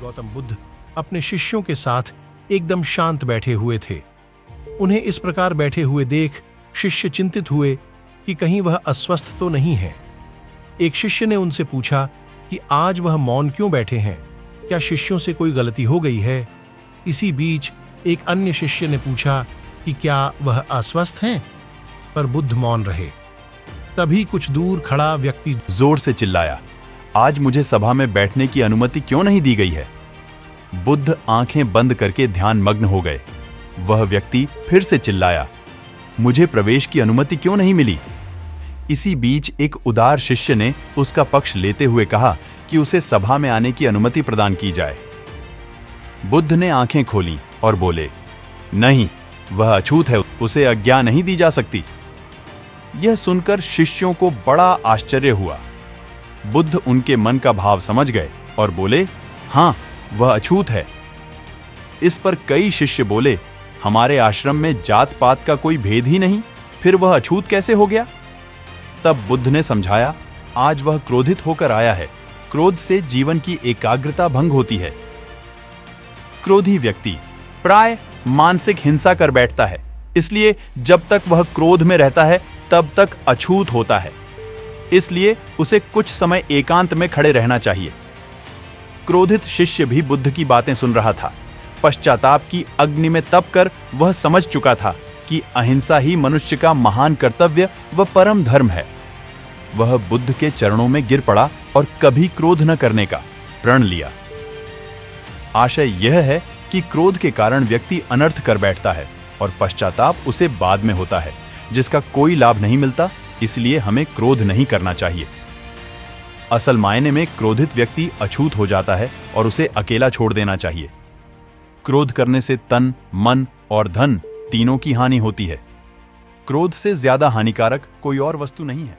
गौतम बुद्ध अपने शिष्यों के साथ एकदम शांत बैठे हुए थे। उन्हें इस प्रकार बैठे हुए देख शिष्य चिंतित हुए कि कहीं वह अस्वस्थ तो नहीं है। एक शिष्य ने उनसे पूछा कि आज वह मौन क्यों बैठे हैं, क्या शिष्यों से कोई गलती हो गई है? इसी बीच एक अन्य शिष्य ने पूछा कि क्या वह अस्वस्थ हैं? पर बुद्ध मौन रहे। तभी कुछ दूर खड़ा व्यक्ति जोर से चिल्लाया, आज मुझे सभा में बैठने की अनुमति क्यों नहीं दी गई है? बुद्ध आंखें बंद करके ध्यान मग्न हो गए। वह व्यक्ति फिर से चिल्लाया, मुझे प्रवेश की अनुमति क्यों नहीं मिली? इसी बीच एक उदार शिष्य ने उसका पक्ष लेते हुए कहा कि उसे सभा में आने की अनुमति प्रदान की जाए। बुद्ध ने आंखें खोलीं और बोले, नहीं, वह अछूत है, उसे आज्ञा नहीं दी जा सकती। यह सुनकर शिष्यों को बड़ा आश्चर्य हुआ। बुद्ध उनके मन का भाव समझ गए और बोले, हां, वह अछूत है। इस पर कई शिष्य बोले, हमारे आश्रम में जात पात का कोई भेद ही नहीं, फिर वह अछूत कैसे हो गया? तब बुद्ध ने समझाया, आज वह क्रोधित होकर आया है। क्रोध से जीवन की एकाग्रता भंग होती है। क्रोधी व्यक्ति प्राय मानसिक हिंसा कर बैठता है, इसलिए जब तक वह क्रोध में रहता है तब तक अछूत होता है। इसलिए उसे कुछ समय एकांत में खड़े रहना चाहिए। क्रोधित शिष्य भी बुद्ध की बातें सुन रहा था। पश्चाताप की अग्नि में तप कर वह समझ चुका था कि अहिंसा ही मनुष्य का महान कर्तव्य व परम धर्म है। वह बुद्ध के चरणों में गिर पड़ा और कभी क्रोध न करने का प्रण लिया। आशय यह है कि क्रोध के कारण व्यक्ति अनर्थ कर बैठता है और पश्चाताप उसे बाद में होता है, जिसका कोई लाभ नहीं मिलता। इसलिए हमें क्रोध नहीं करना चाहिए। असल मायने में क्रोधित व्यक्ति अछूत हो जाता है और उसे अकेला छोड़ देना चाहिए। क्रोध करने से तन, मन और धन तीनों की हानि होती है। क्रोध से ज्यादा हानिकारक कोई और वस्तु नहीं है।